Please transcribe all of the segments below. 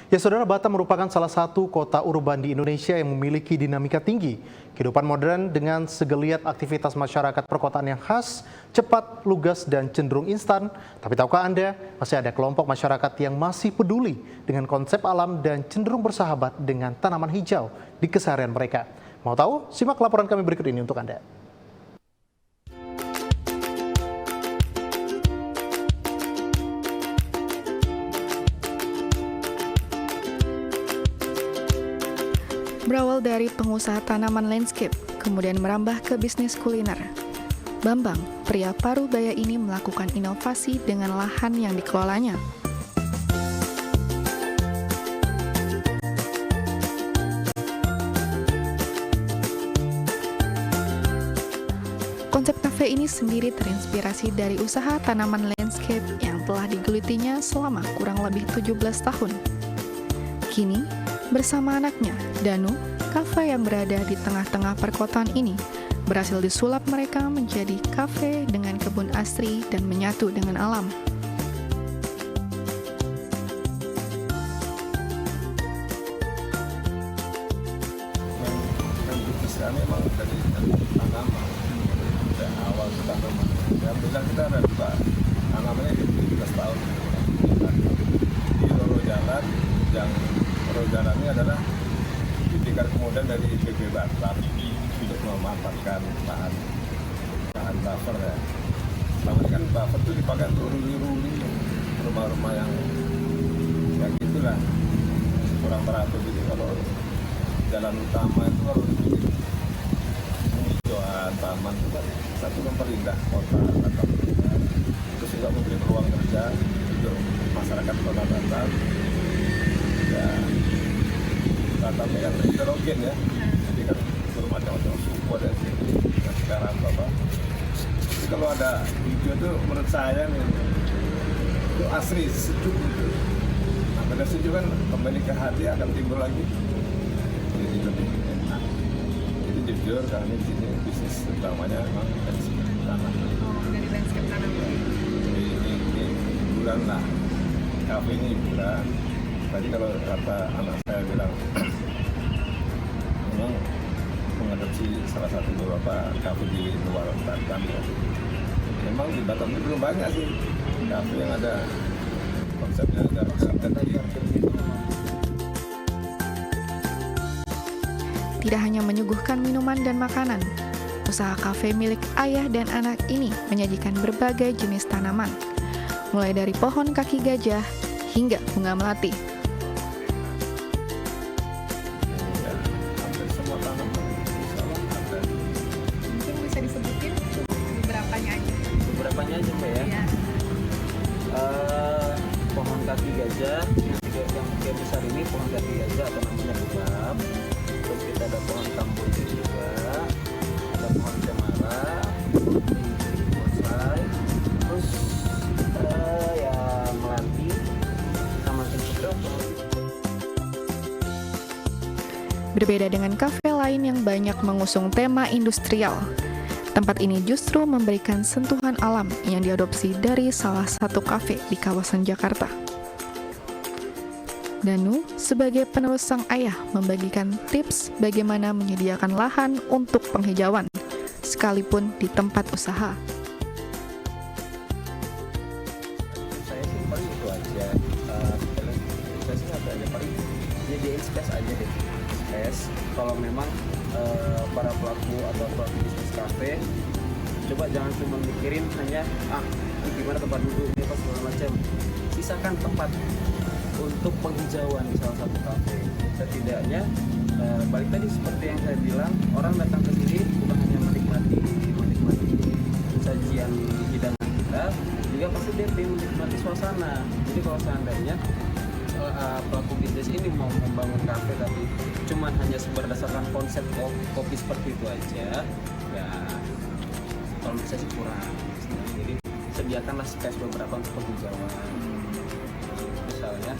Ya saudara, Batam merupakan salah satu kota urban di Indonesia yang memiliki dinamika tinggi. Kehidupan modern dengan segeliat aktivitas masyarakat perkotaan yang khas, cepat, lugas, dan cenderung instan. Tapi tahukah Anda, masih ada kelompok masyarakat yang masih peduli dengan konsep alam dan cenderung bersahabat dengan tanaman hijau di keseharian mereka. Mau tahu? Simak laporan kami berikut ini untuk Anda. Berawal dari pengusaha tanaman landscape, kemudian merambah ke bisnis kuliner. Bambang, pria Parubaya ini melakukan inovasi dengan lahan yang dikelolanya. Konsep kafe ini sendiri terinspirasi dari usaha tanaman landscape yang telah digelutinya selama kurang lebih 17 tahun. Kini, bersama anaknya, Danu, kafe yang berada di tengah-tengah perkotaan ini berhasil disulap mereka menjadi kafe dengan kebun asri dan menyatu dengan alam. Kami memang dari tanaman, dari awal tanaman. Alhamdulillah kita ada buka tanamannya di 17 tahun. Di Roro Jalan, yang Roro Jalannya adalah tingkat kemudian dari IPB Batam untuk memanfaatkan bahan buffer ya. Selama ini kan buffer itu dipakai untuk ruli-ruli rumah-rumah yang ya gitulah kurang teratur gitu. Kalau jalan utama itu kalau dibikin hijauan taman itu kan satu memperindah kota Batam, terus juga memberi peluang kerja untuk masyarakat kota Batam. Ya, Batam kan heterogen ya, jadi kan bermacam-macam suku ada di sini. Dan sekarang Bapak, jadi kalau ada hijau itu menurut saya nih itu asri, sejuk gitu. Nah, pada sejuk kan kembali ke hati akan timbul lagi. Jadi lebih enak. Itu jujur karena di sini bisnis utamanya memang dari tanah. Oh, dari landscape tanam. Ini hiburan lah, kafe ini hiburan. Tadi kalau kata anak saya bilang memang mengadopsi salah satu beberapa kafe di luar Batam ya. Memang di Batam itu belum banyak sih kafe yang ada konsepnya ada Tidak hanya menyuguhkan minuman dan makanan, usaha kafe milik ayah dan anak ini menyajikan berbagai jenis tanaman, mulai dari pohon kaki gajah hingga bunga melati. Mungkin bisa disebutin beberapanya aja. Beberapanya aja Mbak ya? Iya. Pohon kaki gajah, yang besar ini pohon kaki gajah atau namanya rubab. Terus kita ada pohon kamboja juga, ada pohon cemara, bonsai, terus ya melati, sama beberapa. Berbeda dengan kafe lain yang banyak mengusung tema industrial, tempat ini justru memberikan sentuhan alam yang diadopsi dari salah satu kafe di kawasan Jakarta. Danu, sebagai penerus sang ayah, membagikan tips bagaimana menyediakan lahan untuk penghijauan, sekalipun di tempat usaha. Saya sih paling itu aja. Saya sih nggak ada paling nyediain space aja deh. Space. Kalau memang para pelaku atau pelaku bisnis kafe, coba jangan cuma mikirin hanya gimana tempat duduknya apa segala macam. Sisakan tempat untuk penghijauan di salah satu kafe. Setidaknya balik tadi seperti yang saya bilang, orang datang ke sini bukan hanya menikmati sajian hidangan kita, juga pasti dia ingin menikmati suasana. Jadi kalau seandainya pelaku bisnis ini mau membangun kafe tapi cuma hanya berdasarkan konsep kopi seperti itu aja, ya kalau menurut saya sih kurang. Jadi sediakanlah space beberapa untuk penghijauan. Misalnya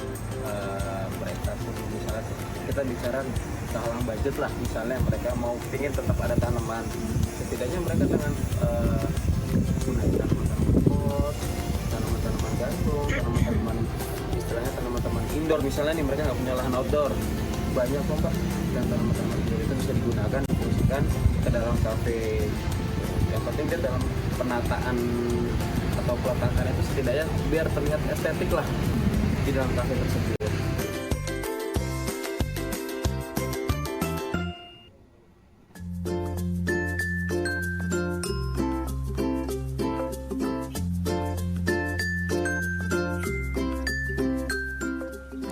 mereka pun misalnya kita bicara tentang budget lah, misalnya mereka mau ingin tetap ada tanaman, setidaknya mereka dengan gunakan tanaman pot, tanaman-tanaman gantung, tanaman-tanaman istilahnya tanaman-tanaman indoor misalnya nih, mereka nggak punya lahan outdoor, banyak kok Pak, dan tanaman-tanaman indoor itu bisa digunakan difungsikan ke dalam kafe. Yang penting dia dalam penataan atau peletakan itu setidaknya biar terlihat estetik lah di dalam kafe tersebut.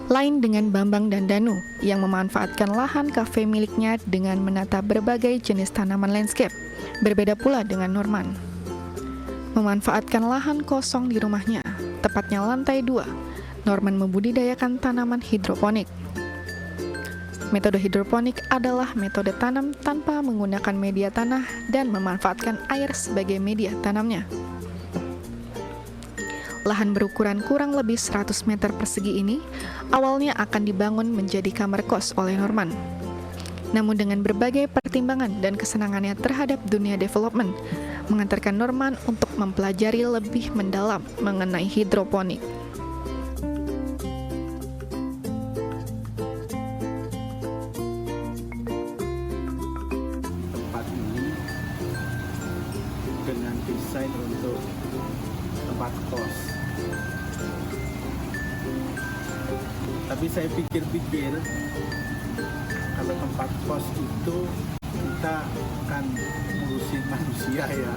Lain dengan Bambang dan Danu yang memanfaatkan lahan kafe miliknya dengan menata berbagai jenis tanaman landscape. Berbeda pula dengan Norman. Memanfaatkan lahan kosong di rumahnya, tepatnya lantai 2, Norman membudidayakan tanaman hidroponik. Metode hidroponik adalah metode tanam tanpa menggunakan media tanah dan memanfaatkan air sebagai media tanamnya. Lahan berukuran kurang lebih 100 meter persegi ini awalnya akan dibangun menjadi kamar kos oleh Norman. Namun dengan berbagai pertimbangan dan kesenangannya terhadap dunia development, mengantarkan Norman untuk mempelajari lebih mendalam mengenai hidroponik. Tempat ini dengan desain untuk tempat kos. Tapi saya pikir-pikir kalau tempat kos itu kita akan ngurusin manusia ya,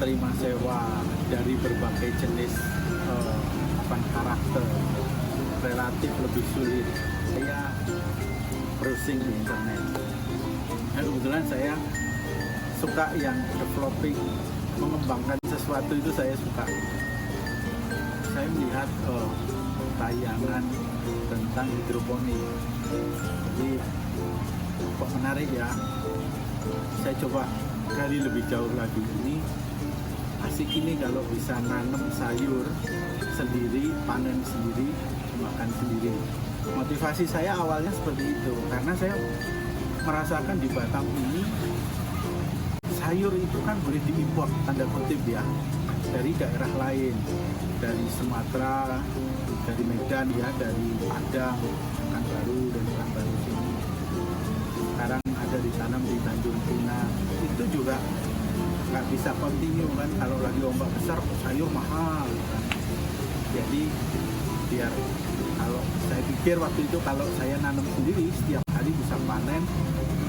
terima sewa dari berbagai jenis karakter, relatif lebih sulit. Saya browsing di internet. Nah, kebetulan saya suka yang developing, mengembangkan sesuatu itu saya suka. Saya melihat tayangan tentang hidroponik, jadi kok menarik ya. Saya coba gali lebih jauh lagi. Ini asik ini kalau bisa nanam sayur sendiri, panen sendiri, makan sendiri. Motivasi saya awalnya seperti itu karena saya merasakan di Batam ini sayur itu kan boleh diimpor, tanda kutip ya, dari daerah lain, dari Sumatera, dari Medan ya, dari Padang, Pekanbaru dan Pekanbaru sini. Sekarang ada ditanam di Tanjung Pinang. Itu juga nggak bisa continue kan, kalau lagi ombak besar sayur mahal kan. Jadi biar kalau saya pikir waktu itu kalau saya nanam sendiri setiap hari bisa panen,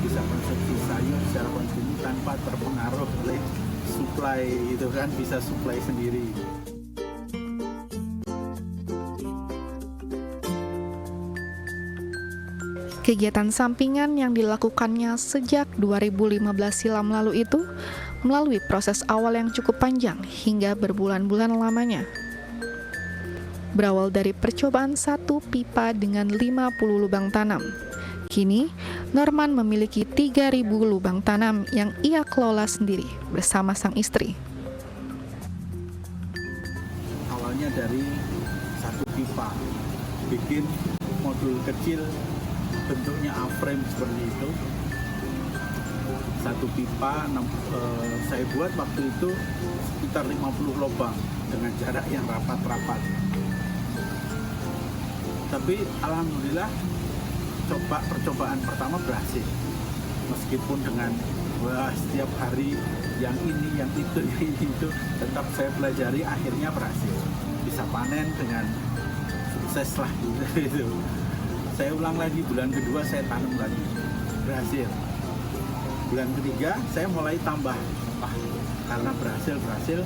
bisa konsumsi sayur secara kontinu tanpa terpengaruh oleh supply itu kan, bisa supply sendiri. Kegiatan sampingan yang dilakukannya sejak 2015 silam lalu itu melalui proses awal yang cukup panjang hingga berbulan-bulan lamanya. Berawal dari percobaan satu pipa dengan 50 lubang tanam. Kini, Norman memiliki 3.000 lubang tanam yang ia kelola sendiri bersama sang istri. Awalnya dari satu pipa, bikin modul kecil bentuknya A-frame seperti itu. Satu pipa saya buat waktu itu sekitar 50 lubang dengan jarak yang rapat-rapat. Tapi alhamdulillah percobaan pertama berhasil. Meskipun dengan setiap hari yang ini, yang itu, tetap saya pelajari, akhirnya berhasil. Bisa panen dengan sukses lah gitu. Saya ulang lagi, bulan kedua saya tanam lagi, berhasil. Bulan ketiga saya mulai tambah, karena berhasil,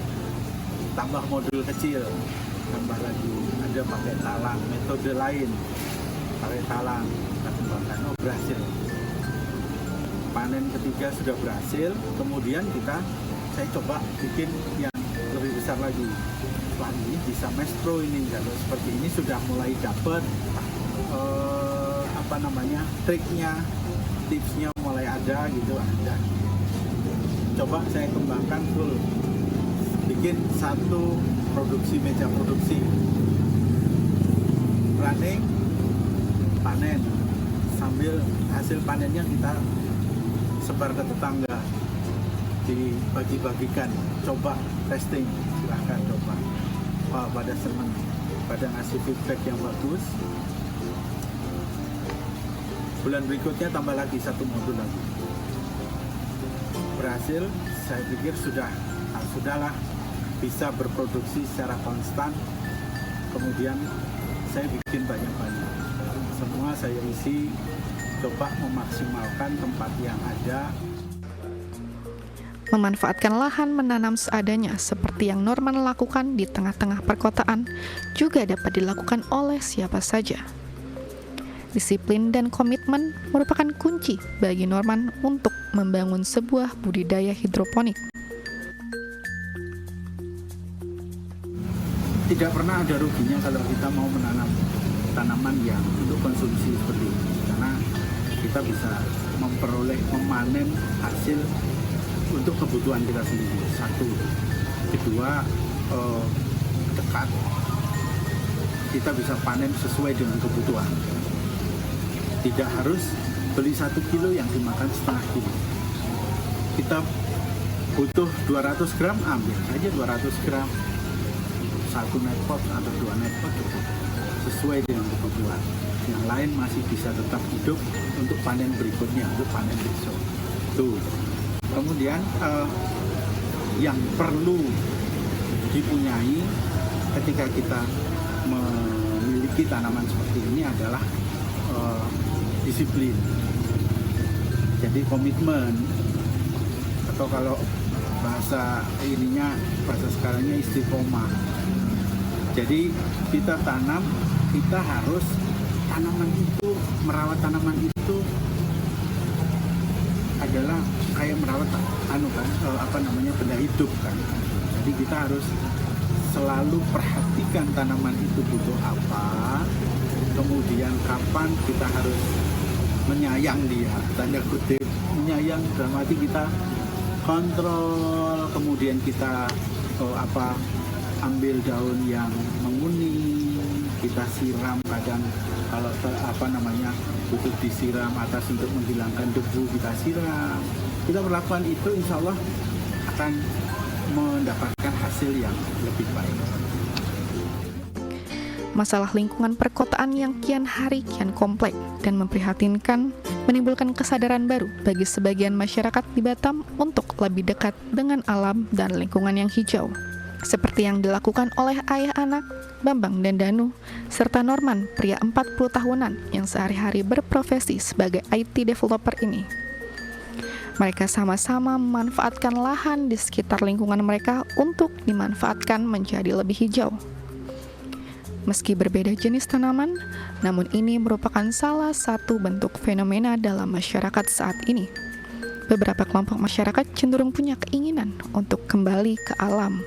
tambah modul kecil, tambah lagi, ada pakai talang, metode lain, pakai talang, kita kembangkan, berhasil. Panen ketiga sudah berhasil, kemudian saya coba bikin yang lebih besar lagi. Wah, ini bisa maestro ini, kalau seperti ini sudah mulai dapat triknya, tipsnya mulai ada gitu, ada. Coba saya kembangkan full, bikin satu meja produksi, running, panen, sambil hasil panennya kita sebar ke tetangga, dibagi-bagikan, coba testing, silahkan coba. Wah, pada senang. pada ngasih feedback yang bagus. Bulan berikutnya tambah lagi 1 modul lagi. Berhasil, saya pikir sudahlah bisa berproduksi secara konstan. Kemudian saya bikin banyak-banyak. Semua saya isi, coba memaksimalkan tempat yang ada. Memanfaatkan lahan menanam seadanya seperti yang Norman lakukan di tengah-tengah perkotaan juga dapat dilakukan oleh siapa saja. Disiplin dan komitmen merupakan kunci bagi Norman untuk membangun sebuah budidaya hidroponik. Tidak pernah ada ruginya kalau kita mau menanam tanaman yang untuk konsumsi seperti ini, karena kita bisa memanen hasil untuk kebutuhan kita sendiri. 1, kedua, dekat. Kita bisa panen sesuai dengan kebutuhan. Tidak harus beli 1 kilo yang dimakan setengah kilo. Kita butuh 200 gram, ambil saja 200 gram. 1 net pot atau 2 net pot cukup. Sesuai dengan kebutuhan. Yang lain masih bisa tetap hidup untuk panen berikutnya, untuk panen besok. Tuh. Kemudian yang perlu dipunyai ketika kita memiliki tanaman seperti ini adalah disiplin. Jadi komitmen, atau kalau bahasa sekarangnya istiqomah. Jadi kita tanam, kita harus merawat tanaman itu adalah kayak merawat benda hidup kan. Jadi kita harus selalu perhatikan tanaman itu butuh apa, kemudian kapan kita harus menyayang dia, tanda kutip menyayang dalam arti kita kontrol, kemudian kita ambil daun yang menguning, kita siram, kadang kalau butuh disiram atas untuk menghilangkan debu, kita siram. Kita melakukan itu, insya Allah akan mendapatkan hasil yang lebih baik. Masalah lingkungan perkotaan yang kian hari kian kompleks dan memprihatinkan menimbulkan kesadaran baru bagi sebagian masyarakat di Batam untuk lebih dekat dengan alam dan lingkungan yang hijau. Seperti yang dilakukan oleh ayah anak, Bambang dan Danu, serta Norman, pria 40 tahunan yang sehari-hari berprofesi sebagai IT developer ini. Mereka sama-sama memanfaatkan lahan di sekitar lingkungan mereka untuk dimanfaatkan menjadi lebih hijau. Meski berbeda jenis tanaman, namun ini merupakan salah satu bentuk fenomena dalam masyarakat saat ini. Beberapa kelompok masyarakat cenderung punya keinginan untuk kembali ke alam.